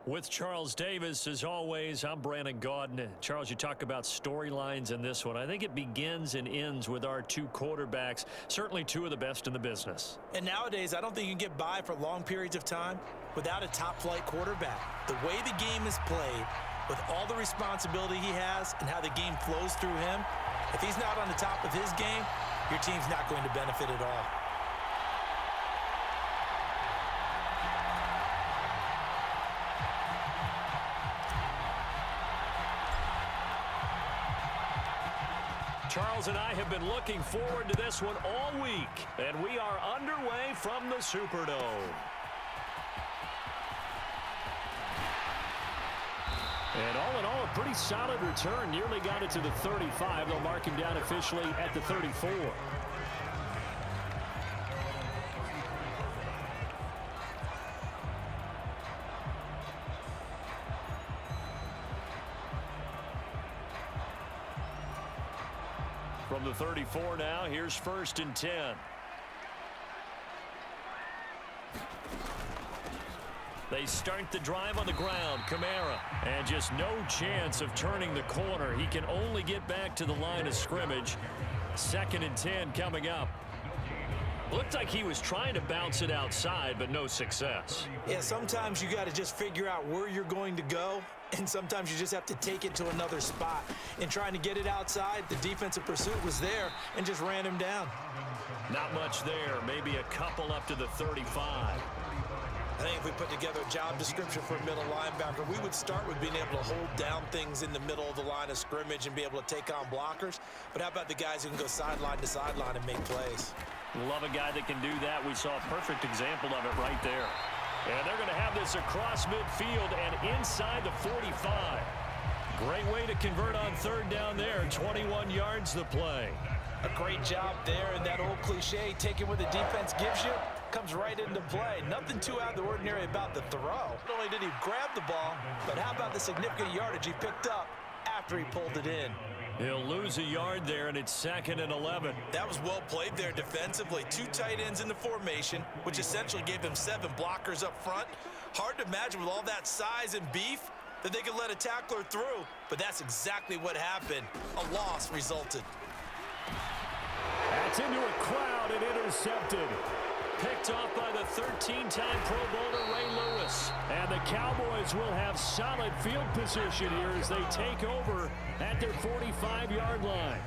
With Charles Davis, as always, I'm Brandon Gaudin. Charles, you talk about storylines in this one. I think it begins and ends with our two quarterbacks, certainly two of the best in the business. And nowadays, I don't think you can get by for long periods of time without a top-flight quarterback. The way the game is played, with all the responsibility he has and how the game flows through him, if he's not on the top of his game, your team's not going to benefit at all. Charles and I have been looking forward to this one all week, and we are underway from the Superdome. And all in all, a pretty solid return. Nearly got it to the 35. They'll mark him down officially at the 34. From the 34 now, here's 1st and 10. They start the drive on the ground. Kamara. And just no chance of turning the corner. He can only get back to the line of scrimmage. 2nd and 10 coming up. Looked like he was trying to bounce it outside, but no success. Yeah, sometimes you got to just figure out where you're going to go, and sometimes you just have to take it to another spot. In trying to get it outside, the defensive pursuit was there and just ran him down. Not much there. Maybe a couple up to the 35. I think if we put together a job description for a middle linebacker, we would start with being able to hold down things in the middle of the line of scrimmage and be able to take on blockers. But how about the guys who can go sideline to sideline and make plays? Love a guy that can do that. We saw a perfect example of it right there. And they're going to have this across midfield and inside the 45. Great way to convert on 3rd down there. 21 yards the play. A great job there, and that old cliche, taking what the defense gives you, comes right into play. Nothing too out of the ordinary about the throw. Not only did he grab the ball, but how about the significant yardage he picked up after he pulled it in? He'll lose a yard there, and it's 2nd and 11. That was well played there defensively. 2 tight ends in the formation, which essentially gave him 7 blockers up front. Hard to imagine with all that size and beef that they could let a tackler through, but that's exactly what happened. A loss resulted. That's into a crowd and intercepted. Picked off by the 13-time Pro Bowler Ray Lewis. And the Cowboys will have solid field position here as they take over at their 45-yard line.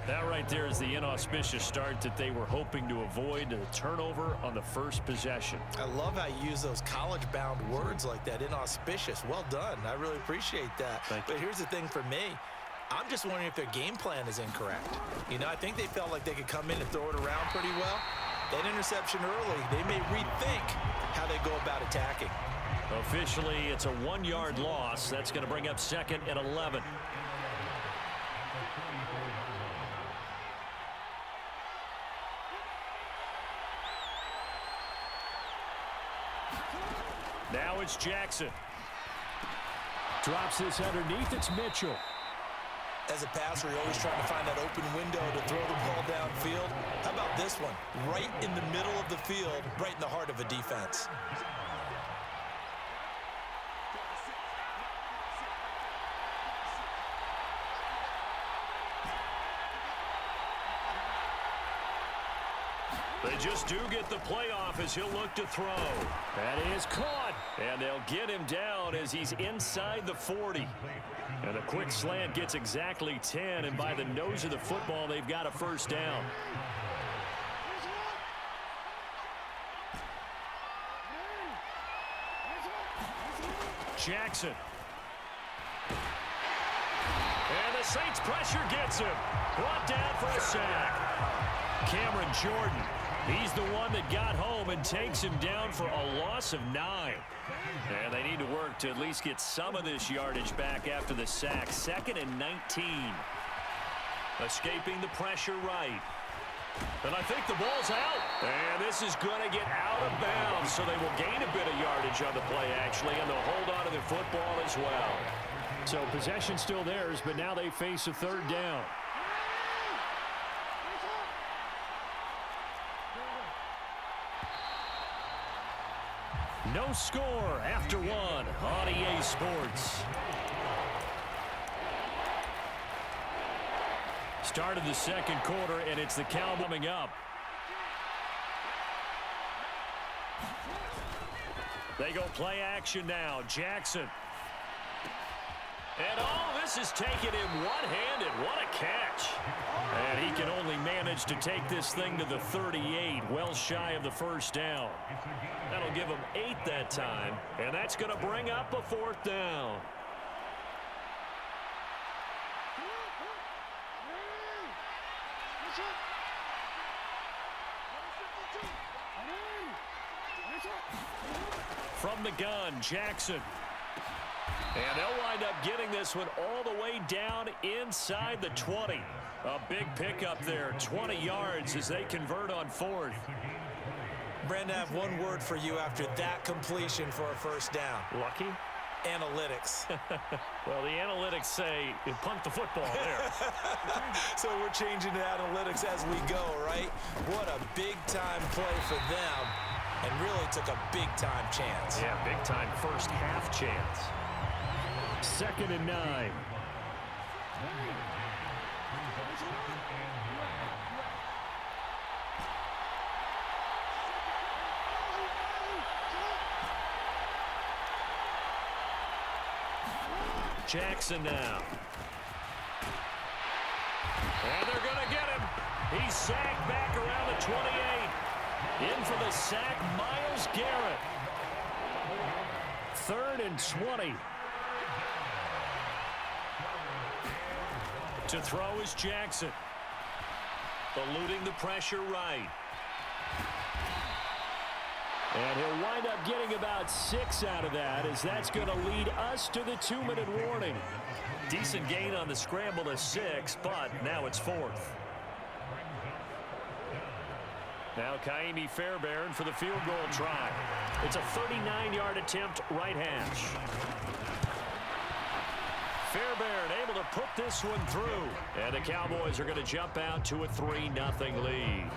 That right there is the inauspicious start that they were hoping to avoid, a turnover on the first possession. I love how you use those college-bound words like that, inauspicious. Well done. I really appreciate that. But here's the thing for me. I'm just wondering if their game plan is incorrect. You know, I think they felt like they could come in and throw it around pretty well. That interception early, they may rethink how they go about attacking. Officially, it's a 1-yard loss. That's going to bring up 2nd and 11. Now it's Jackson. Drops this underneath. It's Mitchell. As a passer, you're always trying to find that open window to throw the ball downfield. How about this one? Right in the middle of the field, right in the heart of a defense. They just do get the playoff as he'll look to throw. That is caught. And they'll get him down as he's inside the 40. And a quick slant gets exactly 10, and by the nose of the football, they've got a 1st down. Jackson. And the Saints pressure gets him. Brought down for a sack. Cameron Jordan. He's the one that got home and takes him down for a loss of 9. And they need to work to at least get some of this yardage back after the sack. 2nd and 19. Escaping the pressure right. And I think the ball's out. And this is going to get out of bounds, so they will gain a bit of yardage on the play, actually, and they'll hold on to the football as well. So possession still theirs, but now they face a 3rd down. No score after one on EA Sports. Start of the second quarter, and it's the Cowboys coming up. They go play action now. Jackson. And this is taken him one-handed. What a catch. And he can only manage to take this thing to the 38, well shy of the first down. That'll give him 8 that time, and that's going to bring up a 4th down. From the gun, Jackson. And they'll wind up getting this one all the way down inside the 20. A big pickup there, 20 yards as they convert on 4th. Brandon, I have one word for you after that completion for a first down. Lucky? Analytics. Well, the analytics say you punked the football there. So we're changing to analytics as we go, right? What a big-time play for them, and really took a big-time chance. Yeah, big-time first half chance. 2nd and 9. Jackson now. And they're going to get him. He's sacked back around the 28. In for the sack, Myles Garrett. 3rd and 20. To throw is Jackson. Eluding the pressure right. And he'll wind up getting about 6 out of that, as that's going to lead us to the 2-minute warning. Decent gain on the scramble to 6, but now it's 4th. Now Kaimi Fairbairn for the field goal try. It's a 39-yard attempt, right hash. Fairbairn able to put this one through. And the Cowboys are going to jump out to a 3-0 lead.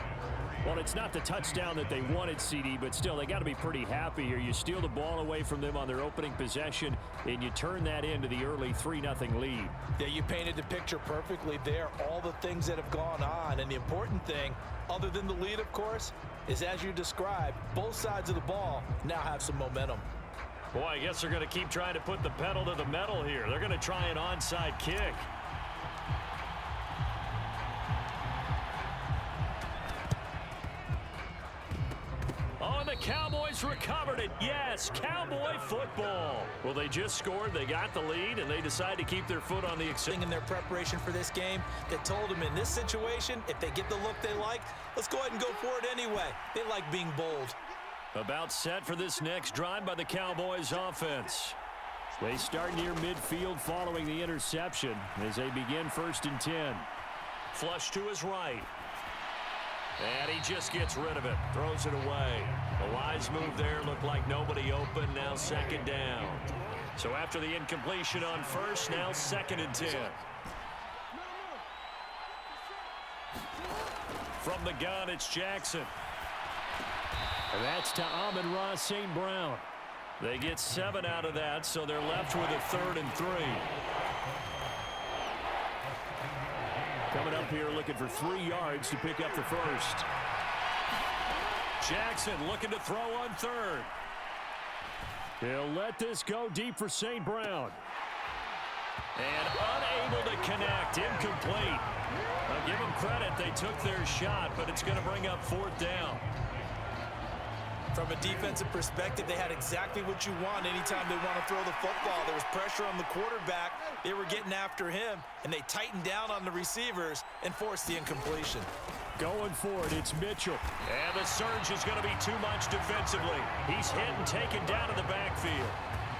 Well, it's not the touchdown that they wanted, CD, but still, they got to be pretty happy here. You steal the ball away from them on their opening possession, and you turn that into the early 3-0 lead. Yeah, you painted the picture perfectly there, all the things that have gone on. And the important thing, other than the lead, of course, is as you described, both sides of the ball now have some momentum. Boy, I guess they're going to keep trying to put the pedal to the metal here. They're going to try an onside kick. Oh, the Cowboys recovered it. Yes, Cowboy football. Well, they just scored. They got the lead, and they decide to keep their foot on the In their preparation for this game, that told them in this situation, if they get the look they like, let's go ahead and go for it anyway. They like being bold. About set for this next drive by the Cowboys offense. They start near midfield following the interception as they begin 1st and 10. Flush to his right. And he just gets rid of it. Throws it away. A wise move there. Looked like nobody open. Now 2nd down. So after the incompletion on 1st, now 2nd and 10. From the gun, it's Jackson. And that's to Amon-Ra St. Brown. They get 7 out of that, so they're left with a 3rd and 3. Coming up here looking for 3 yards to pick up the 1st. Jackson looking to throw on 3rd. He'll let this go deep for St. Brown. And unable to connect, incomplete. I'll give them credit, they took their shot, but it's going to bring up 4th down. From a defensive perspective, they had exactly what you want anytime they want to throw the football. There was pressure on the quarterback. They were getting after him, and they tightened down on the receivers and forced the incompletion. Going for it, it's Mitchell. And the surge is going to be too much defensively. He's hit and taken down in the backfield.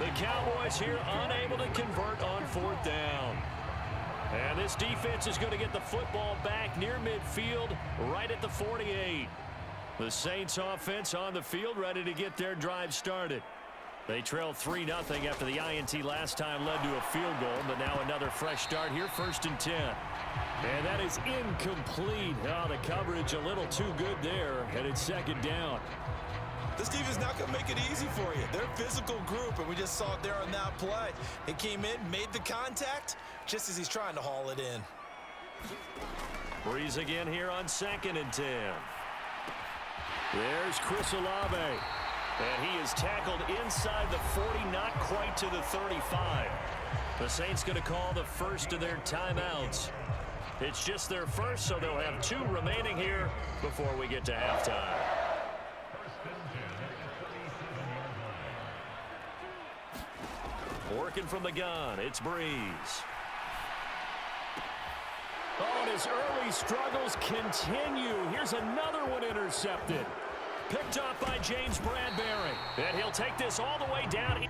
The Cowboys here unable to convert on 4th down. And this defense is going to get the football back near midfield, right at the 48. The Saints offense on the field, ready to get their drive started. They trail 3-0 after the INT last time led to a field goal, but now another fresh start here, 1st and 10. And that is incomplete. Oh, the coverage a little too good there, and it's 2nd down. This defense is not going to make it easy for you. They're a physical group, and we just saw it there on that play. He came in, made the contact, just as he's trying to haul it in. Breeze again here on 2nd and 10. There's Chris Olave. And he is tackled inside the 40, not quite to the 35. The Saints going to call the first of their timeouts. It's just their first, so they'll have 2 remaining here before we get to halftime. Working from the gun, it's Breeze. Oh, and his early struggles continue. Here's another one intercepted. Picked off by James Bradbury. And he'll take this all the way down.